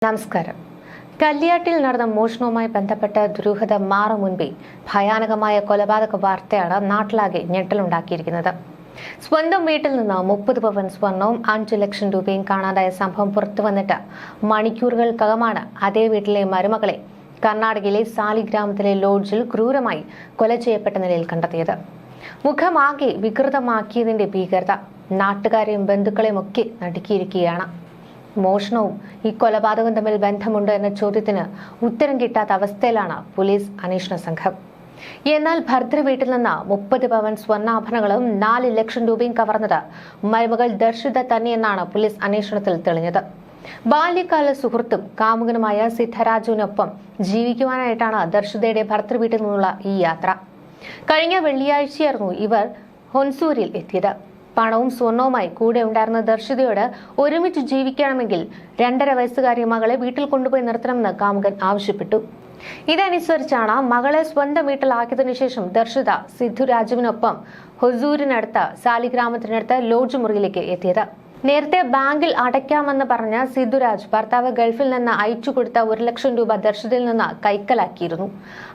നമസ്കാരം. കല്യാട്ടിൽ നടന്ന മോഷണവുമായി ബന്ധപ്പെട്ട ദുരൂഹത മാറും മുൻപേ ഭയാനകമായ കൊലപാതക വാർത്തയാണ് നാട്ടിലാകെ ഞെട്ടലുണ്ടാക്കിയിരിക്കുന്നത്. സ്വന്തം വീട്ടിൽ നിന്ന് 30 പവൻ സ്വർണവും 5 ലക്ഷം രൂപയും കാണാതായ സംഭവം പുറത്തു വന്നിട്ട് മണിക്കൂറുകൾക്കകമാണ് അതേ വീട്ടിലെ മരുമകളെ കർണാടകയിലെ സാലിഗ്രാമത്തിലെ ലോഡ്ജിൽ ക്രൂരമായി കൊല ചെയ്യപ്പെട്ട നിലയിൽ കണ്ടെത്തിയത്. മുഖമാകെ വികൃതമാക്കിയതിന്റെ ഭീകരത നാട്ടുകാരെയും ബന്ധുക്കളെയും ഒക്കെ നടുക്കിയിരിക്കുകയാണ്. മോഷണവും ഈ കൊലപാതകവും തമ്മിൽ ബന്ധമുണ്ടോ എന്ന ചോദ്യത്തിന് ഉത്തരം കിട്ടാത്ത അവസ്ഥയിലാണ് പോലീസ് അന്വേഷണ സംഘം. എന്നാൽ ഭർതൃ വീട്ടിൽ നിന്ന് 30 പവൻ സ്വർണ്ണാഭരണങ്ങളും 4 ലക്ഷം രൂപയും കവർന്നത് മരുമകൾ ദർശിത തന്നെയെന്നാണ് പോലീസ് അന്വേഷണത്തിൽ തെളിഞ്ഞത്. ബാല്യകാല സുഹൃത്തും കാമുകനുമായ സിദ്ധരാജുവിനൊപ്പം ജീവിക്കുവാനായിട്ടാണ് ദർശിതയുടെ ഭർതൃ വീട്ടിൽ നിന്നുള്ള ഈ യാത്ര. കഴിഞ്ഞ വെള്ളിയാഴ്ചയായിരുന്നു ഇവർ ഹൊൻസൂരിൽ എത്തിയത്. പണവും സ്വർണവുമായി കൂടെ ഉണ്ടായിരുന്ന ദർശിതയോട് ഒരുമിച്ച് ജീവിക്കണമെങ്കിൽ 2.5 വയസ്സുകാരിയ മകളെ വീട്ടിൽ കൊണ്ടുപോയി നിർത്തണമെന്ന് കാമുകൻ ആവശ്യപ്പെട്ടു. ഇതനുസരിച്ചാണ് മകളെ സ്വന്തം വീട്ടിലാക്കിയതിനു ശേഷം ദർശിത സിദ്ധുരാജുവിനൊപ്പം ഹൊസൂരിനടുത്ത് സാലിഗ്രാമത്തിനടുത്ത് ലോഡ്ജ് മുറിയിലേക്ക് എത്തിയത്. നേരത്തെ ബാങ്കിൽ അടയ്ക്കാമെന്ന് പറഞ്ഞ സിദ്ധുരാജ് ഭർത്താവ് ഗൾഫിൽ നിന്ന് അയച്ചു കൊടുത്ത 1 ലക്ഷം രൂപ ദർശിതയിൽ നിന്ന് കൈക്കലാക്കിയിരുന്നു.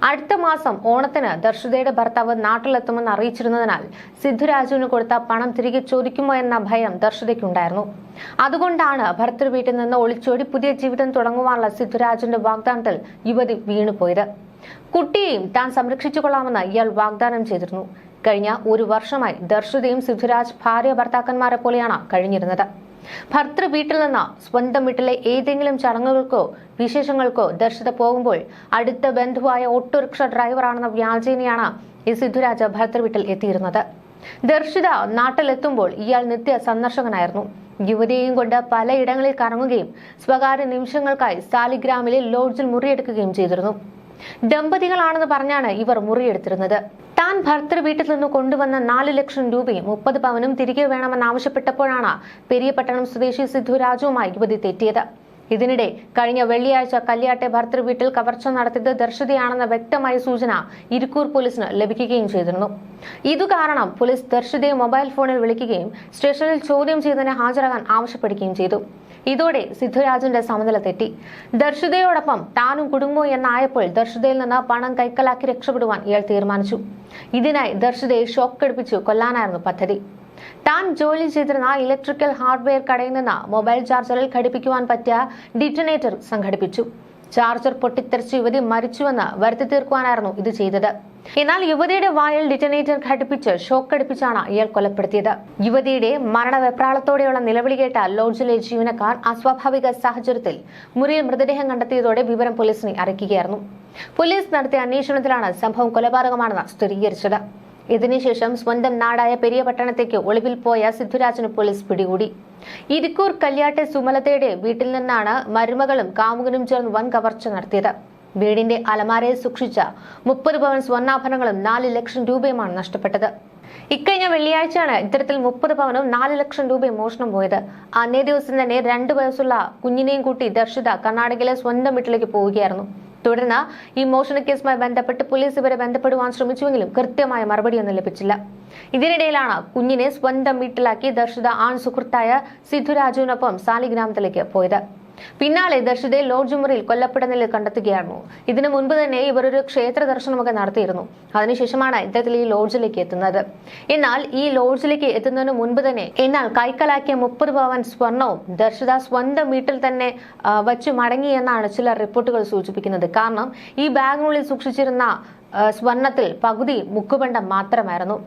അടുത്ത മാസം ഓണത്തിന് ദർശിതയുടെ ഭർത്താവ് നാട്ടിലെത്തുമെന്ന് അറിയിച്ചിരുന്നതിനാൽ സിദ്ധുരാജുവിന് കൊടുത്ത പണം തിരികെ ചോദിക്കുമോ എന്ന ഭയം ദർശിതയ്ക്കുണ്ടായിരുന്നു. അതുകൊണ്ടാണ് ഭർത്തൃ വീട്ടിൽ നിന്ന് ഒളിച്ചോടി പുതിയ ജീവിതം തുടങ്ങുവാനുള്ള സിദ്ധുരാജിന്റെ വാഗ്ദാനത്തിൽ യുവതി വീണുപോയത്. കുട്ടിയെയും താൻ സംരക്ഷിച്ചുകൊള്ളാമെന്ന് ഇയാൾ വാഗ്ദാനം ചെയ്തിരുന്നു. കഴിഞ്ഞ 1 വർഷമായി ദർശിതയും സിദ്ധുരാജ് ഭാര്യ ഭർത്താക്കന്മാരെ പോലെയാണ് കഴിഞ്ഞിരുന്നത്. ഭർത്തൃ വീട്ടിൽ നിന്ന് സ്വന്തം വീട്ടിലെ ഏതെങ്കിലും ചടങ്ങുകൾക്കോ വിശേഷങ്ങൾക്കോ ദർശിത പോകുമ്പോൾ അടുത്ത ബന്ധുവായ ഓട്ടോറിക്ഷ ഡ്രൈവറാണെന്ന വ്യാജേനയാണ് ഈ സിദ്ധുരാജ് ഭർത്തൃ വീട്ടിൽ എത്തിയിരുന്നത്. ദർശിത നാട്ടിലെത്തുമ്പോൾ ഇയാൾ നിത്യ സന്ദർശകനായിരുന്നു. യുവതിയെയും കൊണ്ട് പലയിടങ്ങളിൽ കറങ്ങുകയും സ്വകാര്യ നിമിഷങ്ങൾക്കായി സാലിഗ്രാമിലെ ലോഡ്ജിൽ മുറിയെടുക്കുകയും ചെയ്തിരുന്നു. ദമ്പതികളാണെന്ന് പറഞ്ഞാണ് ഇവർ മുറിയെടുത്തിരുന്നത്. താൻ ഭർത്തൃ വീട്ടിൽ നിന്ന് കൊണ്ടുവന്ന 4 ലക്ഷം രൂപയും 30 പവനും തിരികെ വേണമെന്നാവശ്യപ്പെട്ടപ്പോഴാണ് പെരിയപട്ടണം സ്വദേശി സിദ്ധുരാജുവുമായി യുവതി തെറ്റിയത്. ഇതിനിടെ കഴിഞ്ഞ വെള്ളിയാഴ്ച കല്യാട്ടെ ഭർത്തൃ വീട്ടിൽ കവർച്ച നടത്തിയത് ദർശിതയാണെന്ന വ്യക്തമായ സൂചന ഇരിക്കൂർ പോലീസിന് ലഭിക്കുകയും ചെയ്തിരുന്നു. ഇതുകാരണം പോലീസ് ദർശിതയെ മൊബൈൽ ഫോണിൽ വിളിക്കുകയും സ്റ്റേഷനിൽ ചോദ്യം ചെയ്തതിന് ഹാജരാകാൻ ആവശ്യപ്പെടുകയും ചെയ്തു. ഇതോടെ സിദ്ധുരാജിന്റെ സമനില തെറ്റി. ദർശിതയോടൊപ്പം താനും കുടുംബവും എന്നായപ്പോൾ ദർശിതയിൽ നിന്ന് പണം കൈക്കലാക്കി രക്ഷപ്പെടുവാൻ ഇയാൾ തീരുമാനിച്ചു. ഇതിനായി ദർശിതയെ ഷോക്കടിപ്പിച്ചു കൊല്ലാനായിരുന്നു പദ്ധതി. താൻ ജോലി ചെയ്തിരുന്ന ഇലക്ട്രിക്കൽ ഹാർഡ്വെയർ കടയിൽ നിന്ന് മൊബൈൽ ചാർജറിൽ ഘടിപ്പിക്കുവാൻ പറ്റിയ ഡിറ്റനേറ്റർ സംഘടിപ്പിച്ചു. ചാർജർ പൊട്ടിത്തെറിച്ച് യുവതി മരിച്ചുവെന്ന് വരുത്തി തീർക്കുവാനായിരുന്നു ഇത് ചെയ്തത്. എന്നാൽ യുവതിയുടെ വായിൽ ഡിറ്റനേറ്റർ ഘടിപ്പിച്ച് ഷോക്കടിപ്പിച്ചാണ് ഇയാൾ കൊലപ്പെടുത്തിയത്. യുവതിയുടെ മരണവെപ്രാളത്തോടെയുള്ള നിലവിളി കേട്ട ലോഡ്ജിലെ ജീവനക്കാർ അസ്വാഭാവിക സാഹചര്യത്തിൽ മുറിയിൽ മൃതദേഹം കണ്ടെത്തിയതോടെ വിവരം പോലീസിനെ അറിയിക്കുകയായിരുന്നു. പോലീസ് നടത്തിയ അന്വേഷണത്തിലാണ് സംഭവം കൊലപാതകമാണെന്ന് സ്ഥിരീകരിച്ചത്. ഇതിനുശേഷം സ്വന്തം നാടായ പെരിയപട്ടണത്തേക്ക് ഒളിവിൽ പോയ സിദ്ധുരാജിന് പോലീസ് പിടികൂടി. ഇരിക്കൂർ കല്യാട്ടെ സുമലതയുടെ വീട്ടിൽ നിന്നാണ് മരുമകളും കാമുകനും ചേർന്ന് വൻ കവർച്ച നടത്തിയത്. വീടിന്റെ അലമാരയിൽ സൂക്ഷിച്ച 30 പവൻ സ്വർണ്ണാഭരണങ്ങളും 4 ലക്ഷം രൂപയുമാണ് നഷ്ടപ്പെട്ടത്. ഇക്കഴിഞ്ഞ വെള്ളിയാഴ്ചയാണ് ഇത്തരത്തിൽ 30 പവനും 4 ലക്ഷം രൂപയും മോഷണം പോയത്. അന്നേ ദിവസം തന്നെ 2 വയസ്സുള്ള കുഞ്ഞിനെയും കൂട്ടി ദർശിത കർണാടകയിലെ സ്വന്തം വീട്ടിലേക്ക് പോവുകയായിരുന്നു. തുടർന്ന് ഈ മോഷണ കേസുമായി ബന്ധപ്പെട്ട് പോലീസ് ഇവരെ ബന്ധപ്പെടുവാൻ ശ്രമിച്ചുവെങ്കിലും കൃത്യമായ മറുപടിയൊന്നും ലഭിച്ചില്ല. ഇതിനിടയിലാണ് കുഞ്ഞിനെ സ്വന്തം വീട്ടിലാക്കി ദർശിത ആൺ സുഹൃത്തായ സിദ്ധുരാജുവിനൊപ്പം സാലിഗ്രാമത്തിലേക്ക് പോയത്. പിന്നാലെ ദർശിതയെ ലോഡ്ജ് മുറിയിൽ കൊല്ലപ്പെട്ട നിലയിൽ കണ്ടെത്തുകയായിരുന്നു. ഇതിനു മുൻപ് തന്നെ ഇവർ ഒരു ക്ഷേത്ര ദർശനമൊക്കെ നടത്തിയിരുന്നു. അതിനുശേഷമാണ് ഇത്തരത്തിൽ ഈ ലോഡ്ജിലേക്ക് എത്തുന്നത്. എന്നാൽ ഈ ലോഡ്ജിലേക്ക് എത്തുന്നതിന് മുൻപ് തന്നെ കൈക്കലാക്കിയ 30 പവൻ സ്വർണവും ദർശിത സ്വന്തം വീട്ടിൽ തന്നെ വച്ചു മടങ്ങി എന്നാണ് ചില റിപ്പോർട്ടുകൾ സൂചിപ്പിക്കുന്നത്. കാരണം ഈ ബാഗിനുള്ളിൽ സൂക്ഷിച്ചിരുന്ന സ്വർണത്തിൽ പകുതി മുക്കുബണ്ടം മാത്രമായിരുന്നു.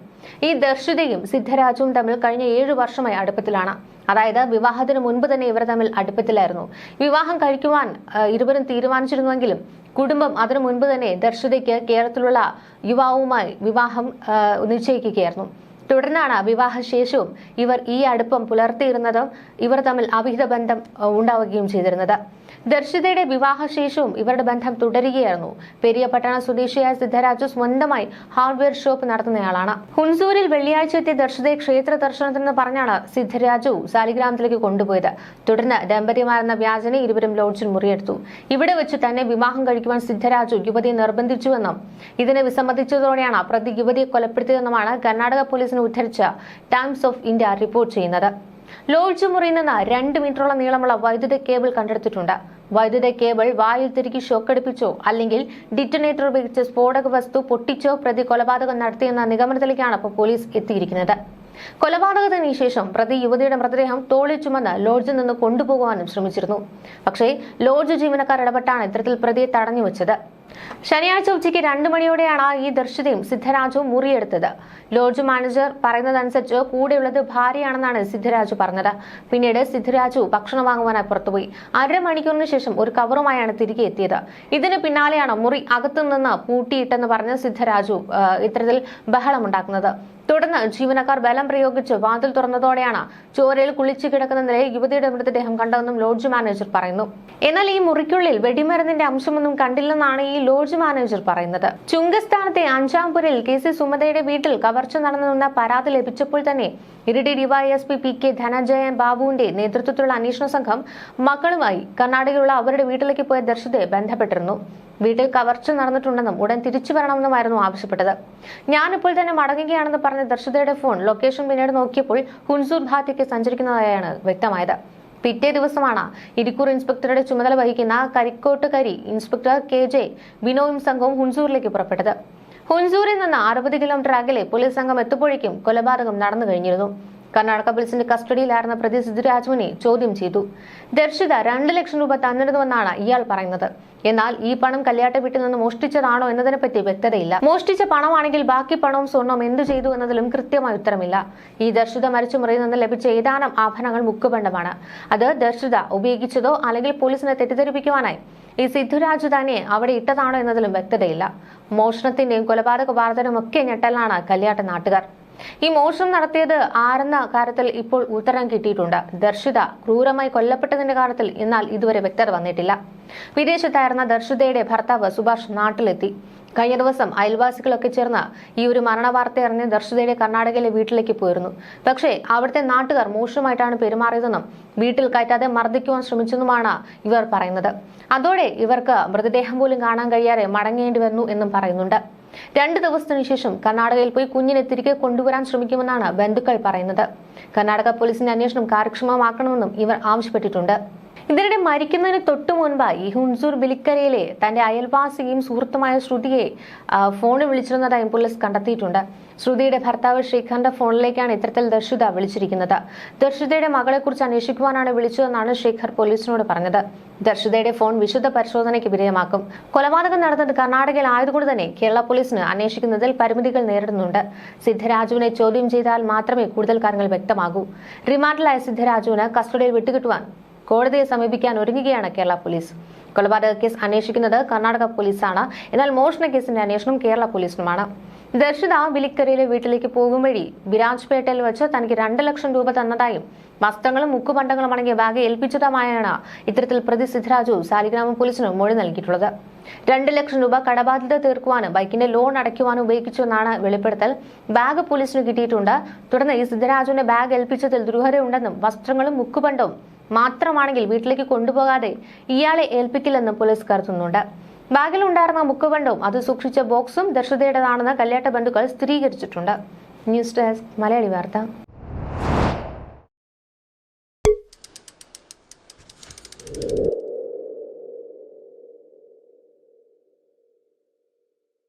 ഈ ദർശിതയും സിദ്ധരാജുവും തമ്മിൽ കഴിഞ്ഞ 7 വർഷമായി അടുപ്പത്തിലാണ്. അതായത് വിവാഹത്തിന് മുൻപ് തന്നെ ഇവർ തമ്മിൽ അടുപ്പത്തിലായിരുന്നു. വിവാഹം കഴിക്കുവാൻ ഇരുവരും തീരുമാനിച്ചിരുന്നുവെങ്കിലും കുടുംബം അതിനു മുൻപ് തന്നെ ദർശിതയ്ക്ക് കേരളത്തിലുള്ള യുവാവുമായി വിവാഹം നിശ്ചയിക്കുകയായിരുന്നു. തുടർന്നാണ് വിവാഹശേഷവും ഇവർ ഈ അടുപ്പം പുലർത്തിയിരുന്നതും ഇവർ തമ്മിൽ അവിഹിത ബന്ധം ഉണ്ടാവുകയും ചെയ്തിരുന്നത്. ദർശിതയുടെ വിവാഹശേഷവും ഇവരുടെ ബന്ധം തുടരുകയായിരുന്നു. പെരിയപട്ടണ സ്വദേശിയായ സിദ്ധരാജു സ്വന്തമായി ഹാർഡ്വെയർ ഷോപ്പ് നടത്തുന്നയാളാണ്. ഹുൻസൂരിൽ വെള്ളിയാഴ്ച എത്തിയ ദർശിതയെ ക്ഷേത്ര ദർശനത്തിനെന്ന് പറഞ്ഞാണ് സിദ്ധരാജു സാലിഗ്രാമത്തിലേക്ക് കൊണ്ടുപോയത്. തുടർന്ന് ദമ്പതിമാരെന്ന വ്യാജന ഇരുവരും ലോഡ്ജിൽ മുറിയെടുത്തു. ഇവിടെ വെച്ച് തന്നെ വിവാഹം കഴിക്കുവാൻ സിദ്ധരാജു യുവതിയെ നിർബന്ധിച്ചുവെന്നും ഇതിനെ വിസമ്മതിച്ചതോടെയാണ് പ്രതി യുവതിയെ കൊലപ്പെടുത്തിയതെന്നുമാണ് കർണാടക പോലീസിനെ ഉദ്ധരിച്ച ടൈംസ് ഓഫ് ഇന്ത്യ റിപ്പോർട്ട് ചെയ്യുന്നത്. ലോഡ്ജ് മുറിയിൽ നിന്ന് 2 മീറ്ററോളം നീളമുള്ള വൈദ്യുത കേബിൾ കണ്ടെടുത്തിട്ടുണ്ട്. വൈദ്യുത കേബിൾ വായിൽ തിരുകി ഷോക്കടിപ്പിച്ചോ അല്ലെങ്കിൽ ഡിറ്റനേറ്റർ ഉപയോഗിച്ച് സ്ഫോടക വസ്തു പൊട്ടിച്ചോ പ്രതി കൊലപാതകം നടത്തിയെന്ന നിഗമനത്തിലേക്കാണ് ഇപ്പോൾ പോലീസ് എത്തിയിരിക്കുന്നത്. കൊലപാതകത്തിന് ശേഷം പ്രതി യുവതിയുടെ മൃതദേഹം തോളിൽ ചുമന്ന് ലോഡ്ജിൽ നിന്ന് കൊണ്ടുപോകുവാനും ശ്രമിച്ചിരുന്നു. പക്ഷേ ലോഡ്ജ് ജീവനക്കാർ ഇടപെട്ടാണ് ഇത്തരത്തിൽ പ്രതിയെ തടഞ്ഞു വെച്ചത്. ശനിയാഴ്ച ഉച്ചയ്ക്ക് 2 മണിയോടെയാണ് ഈ ദർശിതയും സിദ്ധരാജുവും മുറിയെടുത്തത്. ലോഡ്ജ് മാനേജർ പറയുന്നതനുസരിച്ച് കൂടെയുള്ളത് ഭാര്യയാണെന്നാണ് സിദ്ധരാജു പറഞ്ഞത്. പിന്നീട് സിദ്ധരാജു ഭക്ഷണം വാങ്ങുവാനായി പുറത്തുപോയി. 1/2 മണിക്കൂറിന് ശേഷം ഒരു കവറുമായാണ് തിരികെ എത്തിയത്. ഇതിന് പിന്നാലെയാണ് മുറി അകത്തുനിന്ന് പൂട്ടിയിട്ടെന്ന് പറഞ്ഞ് സിദ്ധരാജു ഇത്തരത്തിൽ ബഹളമുണ്ടാക്കുന്നത്. തുടർന്ന് ജീവനക്കാർ ബലം പ്രയോഗിച്ച് വാതിൽ തുറന്നതോടെയാണ് ചോരയിൽ കുളിച്ചു കിടക്കുന്ന നിലയിൽ യുവതിയുടെ മൃതദേഹം കണ്ടതെന്നും ലോഡ്ജ് മാനേജർ പറയുന്നു. എന്നാൽ ഈ മുറിക്കുള്ളിൽ വെടിമരുന്നിന്റെ അംശമൊന്നും കണ്ടില്ലെന്നാണ് ഈ ലോഡ്ജ് മാനേജർ പറയുന്നത്. ചുങ്കസ്ഥാനത്തെ 5-ാം കെ.സി. സുമതയുടെ വീട്ടിൽ കവർച്ച നടന്നെന്ന പരാതി ലഭിച്ചപ്പോൾ തന്നെ ഇരിട്ടി ഡിവൈഎസ്പി PK ധനഞ്ജയൻ ബാബുവിന്റെ നേതൃത്വത്തിലുള്ള അന്വേഷണ സംഘം മക്കളുമായി കർണാടകയിലുള്ള അവരുടെ വീട്ടിലേക്ക് പോയ ദർശിതയെ ബന്ധപ്പെട്ടിരുന്നു. വീട്ടിൽ കവർച്ച നടന്നിട്ടുണ്ടെന്നും ഉടൻ തിരിച്ചു വരണമെന്നുമായിരുന്നു ആവശ്യപ്പെട്ടത്. ഞാനിപ്പോൾ തന്നെ മടങ്ങുകയാണെന്ന് പറഞ്ഞ ദർശിതയുടെ ഫോൺ ലൊക്കേഷൻ പിന്നീട് നോക്കിയപ്പോൾ ഹുൻസൂർ ഭാഗത്തേക്ക് സഞ്ചരിക്കുന്നതായാണ് വ്യക്തമായത്. പിറ്റേ ദിവസമാണ് ഇരിക്കൂർ ഇൻസ്പെക്ടറുടെ ചുമതല വഹിക്കുന്ന കരിക്കോട്ടുകരി ഇൻസ്പെക്ടർ KJ ബിനോയും സംഘവും ഹുൻസൂറിലേക്ക് പുറപ്പെട്ടത്. ഹുൻസൂരിൽ നിന്ന് 60 കിലോമീറ്റർ അകലെ പോലീസ് സംഘം എത്തുമ്പോഴേക്കും കൊലപാതകം നടന്നു കഴിഞ്ഞിരുന്നു. കർണാടക പോലീസിന്റെ കസ്റ്റഡിയിലായിരുന്ന പ്രതി സിദ്ധരാജുവിനെ ചോദ്യം ചെയ്തു. ദർശിത 2 ലക്ഷം രൂപ തന്നിരുന്നുവെന്നാണ് ഇയാൾ പറയുന്നത്. എന്നാൽ ഈ പണം കല്യാട്ട വീട്ടിൽ നിന്ന് മോഷ്ടിച്ചതാണോ എന്നതിനെപ്പറ്റി വ്യക്തതയില്ല. മോഷ്ടിച്ച പണമാണെങ്കിൽ ബാക്കി പണവും സ്വർണവും എന്തു ചെയ്തു എന്നതിലും കൃത്യമായ ഉത്തരമില്ല. ഈ ദർശിത മരിച്ച മുറിയിൽ നിന്ന് ലഭിച്ച ഏതാനും ആഭരണങ്ങൾ മുക്കുബണ്ഡമാണ്. അത് ദർശിത ഉപയോഗിച്ചതോ അല്ലെങ്കിൽ പോലീസിനെ തെറ്റിദ്ധരിപ്പിക്കുവാനായി ഈ സിദ്ധരാജു തന്നെ അവിടെ ഇട്ടതാണോ എന്നതിലും വ്യക്തതയില്ല. മോഷണത്തിന്റെയും കൊലപാതക വാർത്തയും ഒക്കെ ഞെട്ടലാണ് കല്യാട്ട നാട്ടുകാർ. ഈ മോഷണം നടത്തിയത് ആരെന്ന കാര്യത്തിൽ ഇപ്പോൾ ഉത്തരം കിട്ടിയിട്ടുണ്ട്. ദർശിത ക്രൂരമായി കൊല്ലപ്പെട്ടതിന്റെ കാര്യത്തിൽ എന്നാൽ ഇതുവരെ വ്യക്തത വന്നിട്ടില്ല. വിദേശത്തായിരുന്ന ദർശിതയുടെ ഭർത്താവ് സുഭാഷ് നാട്ടിലെത്തി. കഴിഞ്ഞ ദിവസം അയൽവാസികളൊക്കെ ചേർന്ന് ഈ ഒരു മരണവാർത്ത അറിഞ്ഞ് ദർശിതയുടെ കർണാടകയിലെ വീട്ടിലേക്ക് പോയിരുന്നു. പക്ഷേ അവിടുത്തെ നാട്ടുകാർ മോശമായിട്ടാണ് പെരുമാറിയതെന്നും വീട്ടിൽ കയറ്റാതെ മർദ്ദിക്കുവാൻ ശ്രമിച്ചെന്നുമാണ് ഇവർ പറയുന്നത്. അതോടെ ഇവർക്ക് മൃതദേഹം പോലും കാണാൻ കഴിയാതെ മടങ്ങേണ്ടി വന്നു എന്നും പറയുന്നുണ്ട്. 2 ദിവസത്തിനു ശേഷം കർണാടകയിൽ പോയി കുഞ്ഞിനെ തിരികെ കൊണ്ടുവരാൻ ശ്രമിക്കുമെന്നാണ് ബന്ധുക്കൾ പറയുന്നത്. കർണാടക പോലീസിന്റെ അന്വേഷണം കാര്യക്ഷമമാക്കണമെന്നും ഇവർ ആവശ്യപ്പെട്ടിട്ടുണ്ട്. ഇതിനിടെ മരിക്കുന്നതിന് തൊട്ടു മുൻപായി ഹുൻസൂർ ബിലിക്കരയിലെ തന്റെ അയൽവാസിയും സുഹൃത്തുമായ ശ്രുതിയെ ഫോണിൽ വിളിച്ചിരുന്നതായും പോലീസ് കണ്ടെത്തിയിട്ടുണ്ട്. ശ്രുതിയുടെ ഭർത്താവ് ശേഖറിന്റെ ഫോണിലേക്കാണ് ഇത്തരത്തിൽ ദർശിത വിളിച്ചിരിക്കുന്നത്. ദർശിതയുടെ മകളെക്കുറിച്ച് അന്വേഷിക്കുവാനാണ് വിളിച്ചതെന്നാണ് ശേഖർ പോലീസിനോട് പറഞ്ഞത്. ദർശിതയുടെ ഫോൺ വിശുദ്ധ പരിശോധനയ്ക്ക് വിധേയമാക്കും. കൊലപാതകം നടന്നത് കർണാടകയിൽ ആയതുകൊണ്ട് തന്നെ കേരള പോലീസിന് അന്വേഷിക്കുന്നതിൽ പരിമിതികൾ നേരിടുന്നുണ്ട്. സിദ്ധരാജുവിനെ ചോദ്യം ചെയ്താൽ മാത്രമേ കൂടുതൽ കാര്യങ്ങൾ വ്യക്തമാകൂ. റിമാൻഡിലായ സിദ്ധരാജുവിന് കസ്റ്റഡിയിൽ വിട്ടുകിട്ടുവാൻ കോടതിയെ സമീപിക്കാൻ ഒരുങ്ങുകയാണ് കേരള പോലീസ്. കൊലപാതക കേസ് അന്വേഷിക്കുന്നത് കർണാടക പോലീസാണ്. എന്നാൽ മോഷണ കേസിന്റെ അന്വേഷണം കേരള പോലീസിനുമാണ്. ദർശിത ബിലിക്കരയിലെ വീട്ടിലേക്ക് പോകും വഴി വിരാജ്പേട്ടയിൽ വെച്ച് തനിക്ക് 2 ലക്ഷം രൂപ തന്നതായും വസ്ത്രങ്ങളും മുക്കുപണ്ടങ്ങളും അടങ്ങിയ ബാഗ് ഏൽപ്പിച്ചതുമായാണ് ഇത്തരത്തിൽ പ്രതി സിദ്ധരാജു സാലിഗ്രാമം പോലീസിന് മൊഴി നൽകിയിട്ടുള്ളത്. 2 ലക്ഷം രൂപ കടബാധ്യത തീർക്കുവാനും ബൈക്കിന്റെ ലോൺ അടയ്ക്കുവാനും ഉപയോഗിച്ചുവെന്നാണ് വെളിപ്പെടുത്തൽ. ബാഗ് പോലീസിന് കിട്ടിയിട്ടുണ്ട്. തുടർന്ന് ഈ സിദ്ധരാജുവിന്റെ ബാഗ് ഏൽപ്പിച്ചതിൽ ദുരൂഹതയുണ്ടെന്നും വസ്ത്രങ്ങളും മുക്കുപണ്ടവും മാത്രമാണെങ്കിൽ വീട്ടിലേക്ക് കൊണ്ടുപോകാതെ ഇയാളെ ഏൽപ്പിക്കില്ലെന്നും പോലീസ് കരുതുന്നുണ്ട്. ബാഗിലുണ്ടായിരുന്ന മുക്കുപണ്ടവും അത് സൂക്ഷിച്ച ബോക്സും ദർശിതയുടേതാണെന്ന് കല്യാട്ട ബന്ധുക്കൾ സ്ഥിരീകരിച്ചിട്ടുണ്ട്. ന്യൂസ് ഡെസ്ക് മലയാളി വാർത്ത.